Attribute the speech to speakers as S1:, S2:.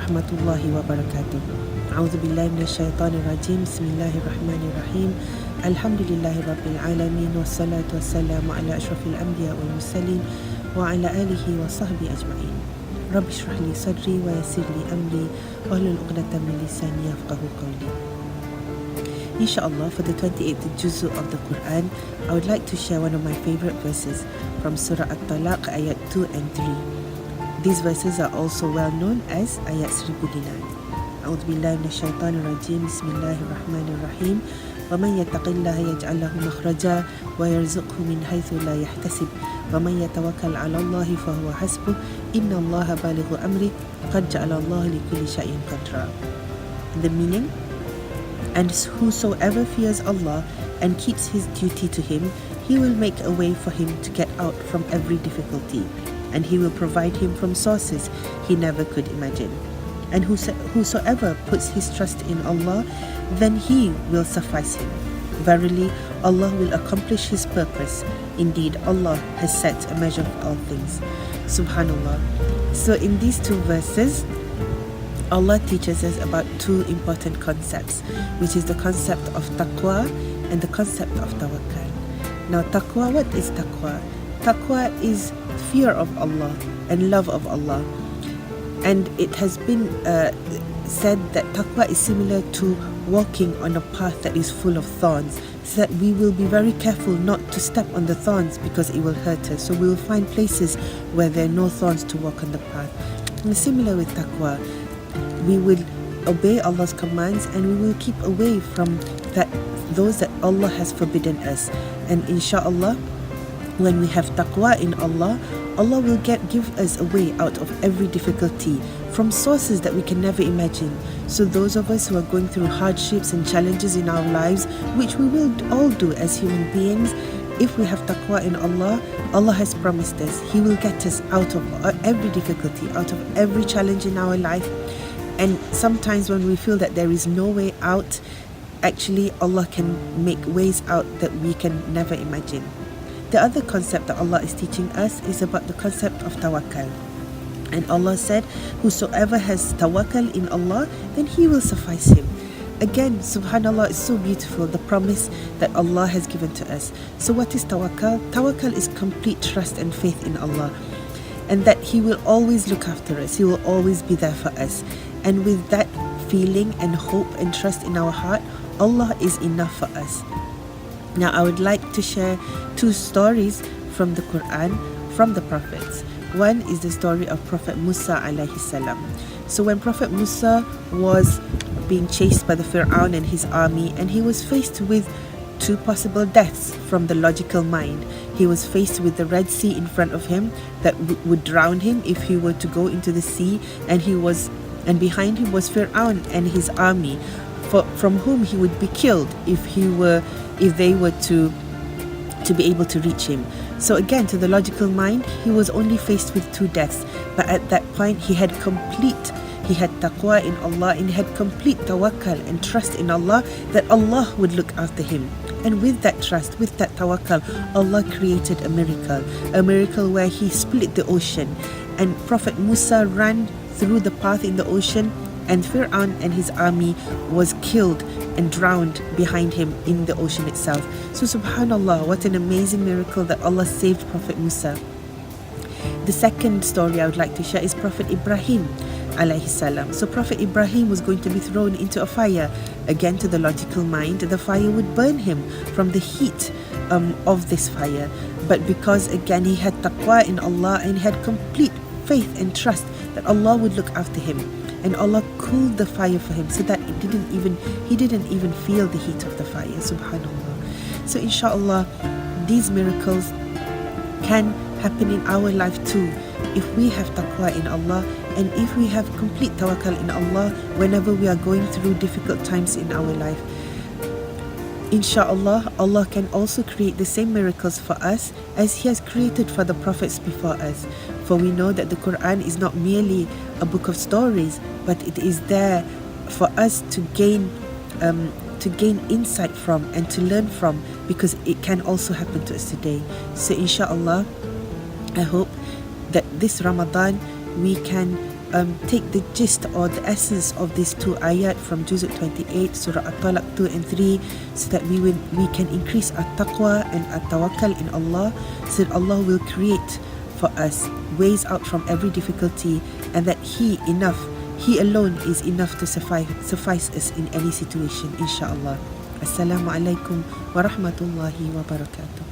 S1: rahmatullahi wa barakatuh. A'udhu billahi minash shaitanir rajim. Bismillahirrahmanirrahim. Alhamdulillahi rabbil alamin. Wassalatu wassalamu ala ashrafil anbiya wal mursalin wa ala alihi wa sahbihi ajma'in. Rabbi shrah li sadri wa yassir li amri wahlul 'uqdatam min lisani yafqahu qawli. InshaAllah, for the 28th juzu of the Quran, I would like to share one of my favorite verses from Surah Az-Zariyat ayat 2 and 3. These verses are also well known as ayat 1009. A'udhu billahi minash shaitanir rajim. Bismillahirrahmanirrahim. Wa man yattaqillaha yaj'al lahu makhraja wa yarzuqhu min haythu la yahtasib. Wa man yatawakkal 'ala Allahi fa huwa hasbuh. Inna Allaha balighu amri. Qad ja'ala Allahu li kulli shay'in qadra. The meaning: and whosoever fears Allah and keeps his duty to him, he will make a way for him to get out from every difficulty, and he will provide him from sources he never could imagine. And whosoever puts his trust in Allah, then he will suffice him. Verily, Allah will accomplish his purpose. Indeed, Allah has set a measure for all things. Subhanallah. So in these two verses, Allah teaches us about two important concepts, which is the concept of taqwa and the concept of tawakal. Now, taqwa, what is taqwa? Taqwa is fear of Allah and love of Allah. And it has been said that taqwa is similar to walking on a path that is full of thorns, so that we will be very careful not to step on the thorns because it will hurt us. So we will find places where there are no thorns to walk on the path. And similar with taqwa, we will obey Allah's commands and we will keep away from those that Allah has forbidden us. And inshaAllah, when we have taqwa in Allah, Allah will give us a way out of every difficulty from sources that we can never imagine. So those of us who are going through hardships and challenges in our lives, which we will all do as human beings, if we have taqwa in Allah, Allah has promised us He will get us out of every difficulty, out of every challenge in our life. And sometimes when we feel that there is no way out, actually Allah can make ways out that we can never imagine. The other concept that Allah is teaching us is about the concept of tawakal. And Allah said, whosoever has tawakal in Allah, then He will suffice him. Again, subhanallah, it's so beautiful, the promise that Allah has given to us. So what is tawakal? Tawakal is complete trust and faith in Allah, and that He will always look after us. He will always be there for us. And with that feeling and hope and trust in our heart, Allah is enough for us. Now, I would like to share two stories from the Quran, from the prophets. One is the story of Prophet Musa alayhi salam. So when Prophet Musa was being chased by the Fir'aun and his army, and he was faced with two possible deaths from the logical mind. He was faced with the Red Sea in front of him that would drown him if he were to go into the sea, and behind him was Fir'aun and his army, from whom he would be killed if they were to be able to reach him. So again, to the logical mind, he was only faced with two deaths. But at that point, he had taqwa in Allah, and he had complete tawakkal and trust in Allah that Allah would look after him. And with that trust, with that tawakkal, Allah created a miracle where He split the ocean, and Prophet Musa ran through the path in the ocean, and Fir'aun and his army was killed and drowned behind him in the ocean itself. So subhanallah, what an amazing miracle that Allah saved Prophet Musa. The second story I would like to share is Prophet Ibrahim alayhi salam. So Prophet Ibrahim was going to be thrown into a fire. Again, to the logical mind, the fire would burn him from the heat of this fire. But because again he had taqwa in Allah and he had complete faith and trust that Allah would look after him, and Allah cooled the fire for him so that he didn't even feel the heat of the fire. Subhanallah. So inshaAllah, these miracles can happen in our life too, if we have taqwa in Allah, and if we have complete tawakkal in Allah whenever we are going through difficult times in our life. InshaAllah, Allah can also create the same miracles for us as He has created for the prophets before us. For we know that the Quran is not merely a book of stories, but it is there for us to gain insight from and to learn from, because it can also happen to us today. So inshaAllah, I hope that this Ramadan we can take the gist or the essence of these two ayat from Juz 28, Surah At-Talaq 2 and 3, so that we can increase our taqwa and our tawakal in Allah, so that Allah will create for us ways out from every difficulty, and that He alone is enough to suffice us in any situation, inshaAllah. Assalamu alaikum wa rahmatullahi wa barakatuh.